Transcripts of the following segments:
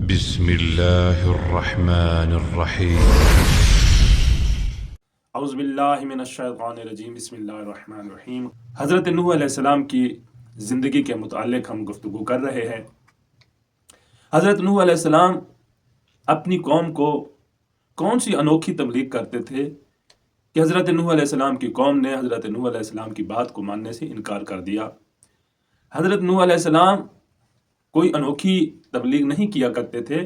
بسم اللہ الرحمن الرحیم اعوذ باللہ من الشیطان الرجیم بسم اللہ الرحمن الرحیم۔ حضرت نوح علیہ السلام کی زندگی کے متعلق ہم گفتگو کر رہے ہیں۔ حضرت نوح علیہ السلام اپنی قوم کو کون سی انوکھی تبلیغ کرتے تھے کہ حضرت نوح علیہ السلام کی قوم نے حضرت نوح علیہ السلام کی بات کو ماننے سے انکار کر دیا۔ حضرت نوح علیہ السلام کوئی انوکھی تبلیغ نہیں کیا کرتے تھے،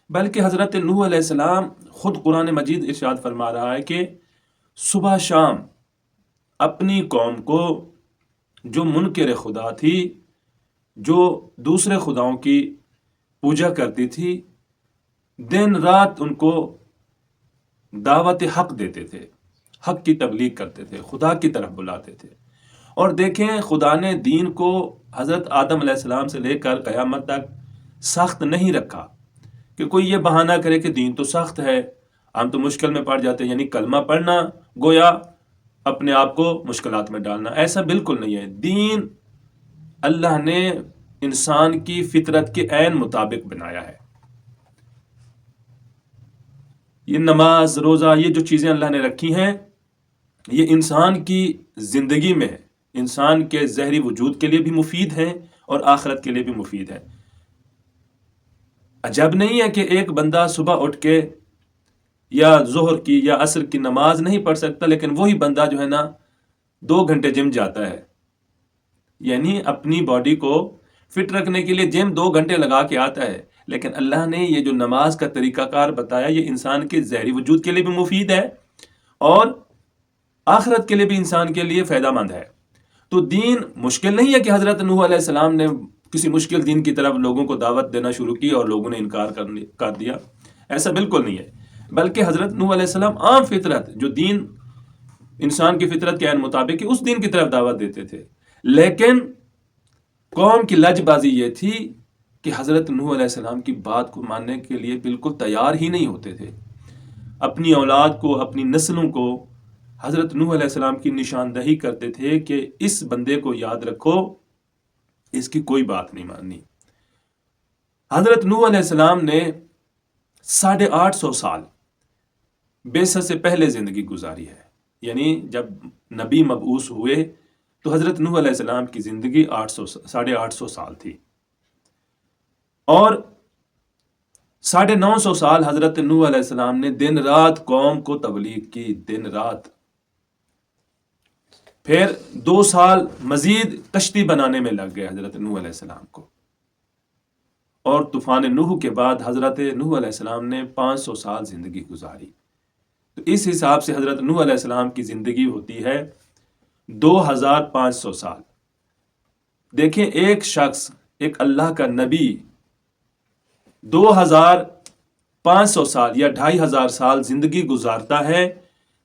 بلکہ حضرت نوح علیہ السلام خود قرآن مجید ارشاد فرما رہا ہے کہ صبح شام اپنی قوم کو جو منکر خدا تھی، جو دوسرے خداؤں کی پوجا کرتی تھی، دن رات ان کو دعوت حق دیتے تھے، حق کی تبلیغ کرتے تھے، خدا کی طرف بلاتے تھے۔ اور دیکھیں، خدا نے دین کو حضرت آدم علیہ السلام سے لے کر قیامت تک سخت نہیں رکھا کہ کوئی یہ بہانہ کرے کہ دین تو سخت ہے، ہم تو مشکل میں پڑ جاتے ہیں، یعنی کلمہ پڑھنا گویا اپنے آپ کو مشکلات میں ڈالنا۔ ایسا بالکل نہیں ہے۔ دین اللہ نے انسان کی فطرت کے عین مطابق بنایا ہے۔ یہ نماز، روزہ، یہ جو چیزیں اللہ نے رکھی ہیں، یہ انسان کی زندگی میں، انسان کے ظاہری وجود کے لیے بھی مفید ہیں اور آخرت کے لیے بھی مفید ہیں۔ عجب نہیں ہے کہ ایک بندہ صبح اٹھ کے یا ظہر کی یا عصر کی نماز نہیں پڑھ سکتا، لیکن وہی بندہ جو ہے نا 2 گھنٹے جم جاتا ہے، یعنی اپنی باڈی کو فٹ رکھنے کے لیے جم 2 گھنٹے لگا کے آتا ہے۔ لیکن اللہ نے یہ جو نماز کا طریقہ کار بتایا، یہ انسان کے ظاہری وجود کے لیے بھی مفید ہے اور آخرت کے لیے بھی انسان کے لیے فائدہ مند ہے۔ تو دین مشکل نہیں ہے کہ حضرت نوح علیہ السلام نے کسی مشکل دین کی طرف لوگوں کو دعوت دینا شروع کی اور لوگوں نے انکار کر دیا۔ ایسا بالکل نہیں ہے، بلکہ حضرت نوح علیہ السلام عام فطرت، جو دین انسان کی فطرت کے عین مطابق ہے، اس دین کی طرف دعوت دیتے تھے۔ لیکن قوم کی لج بازی یہ تھی کہ حضرت نوح علیہ السلام کی بات کو ماننے کے لیے بالکل تیار ہی نہیں ہوتے تھے۔ اپنی اولاد کو، اپنی نسلوں کو حضرت نوح علیہ السلام کی نشاندہی کرتے تھے کہ اس بندے کو یاد رکھو، اس کی کوئی بات نہیں ماننی۔ حضرت نوح علیہ السلام نے 850 سال بعثت سے پہلے زندگی گزاری ہے، یعنی جب نبی مبعوث ہوئے تو حضرت نوح علیہ السلام کی زندگی 850 سال تھی، اور 950 سال حضرت نوح علیہ السلام نے دن رات قوم کو تبلیغ کی، دن رات۔ پھر 2 سال مزید کشتی بنانے میں لگ گئے حضرت نوح علیہ السلام کو، اور طوفان نوح کے بعد حضرت نوح علیہ السلام نے 500 سال زندگی گزاری۔ تو اس حساب سے حضرت نوح علیہ السلام کی زندگی ہوتی ہے 2500 سال۔ دیکھیں، ایک شخص، ایک اللہ کا نبی 2500 سال یا 2500 سال زندگی گزارتا ہے۔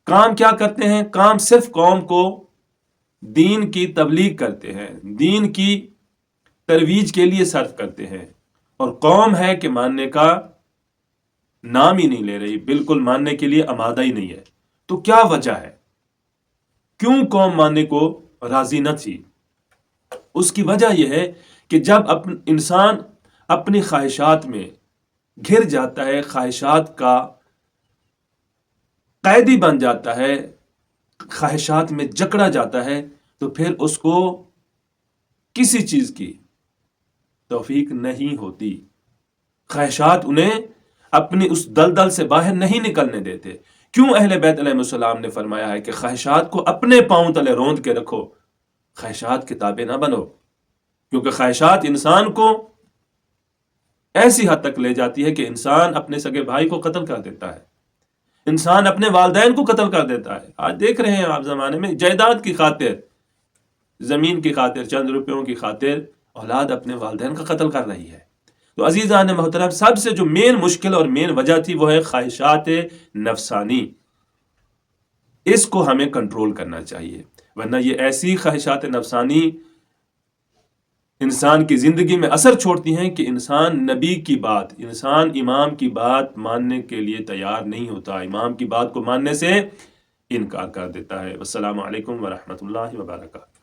کام کیا کرتے ہیں؟ کام صرف قوم کو دین کی تبلیغ کرتے ہیں، دین کی ترویج کے لیے صرف کرتے ہیں، اور قوم ہے کہ ماننے کا نام ہی نہیں لے رہی، بالکل ماننے کے لیے آمادہ ہی نہیں ہے۔ تو کیا وجہ ہے؟ کیوں قوم ماننے کو راضی نہ تھی؟ اس کی وجہ یہ ہے کہ جب انسان اپنی خواہشات میں گھر جاتا ہے، خواہشات کا قیدی بن جاتا ہے، خواہشات میں جکڑا جاتا ہے، تو پھر اس کو کسی چیز کی توفیق نہیں ہوتی۔ خواہشات انہیں اپنی اس دلدل سے باہر نہیں نکلنے دیتے۔ کیوں اہل بیت علیہ السلام نے فرمایا ہے کہ خواہشات کو اپنے پاؤں تلے روند کے رکھو، خواہشات کے تابع نہ بنو، کیونکہ خواہشات انسان کو ایسی حد تک لے جاتی ہے کہ انسان اپنے سگے بھائی کو قتل کر دیتا ہے، انسان اپنے والدین کو قتل کر دیتا ہے۔ آج دیکھ رہے ہیں آپ زمانے میں جائیداد کی خاطر، زمین کی خاطر، چند روپیوں کی خاطر اولاد اپنے والدین کا قتل کر رہی ہے۔ تو عزیزان محترم، سب سے جو مین مشکل اور مین وجہ تھی وہ ہے خواہشات نفسانی۔ اس کو ہمیں کنٹرول کرنا چاہیے، ورنہ یہ ایسی خواہشات نفسانی انسان کی زندگی میں اثر چھوڑتی ہیں کہ انسان نبی کی بات، انسان امام کی بات ماننے کے لیے تیار نہیں ہوتا، امام کی بات کو ماننے سے انکار کر دیتا ہے۔ السلام علیکم ورحمۃ اللہ وبرکاتہ۔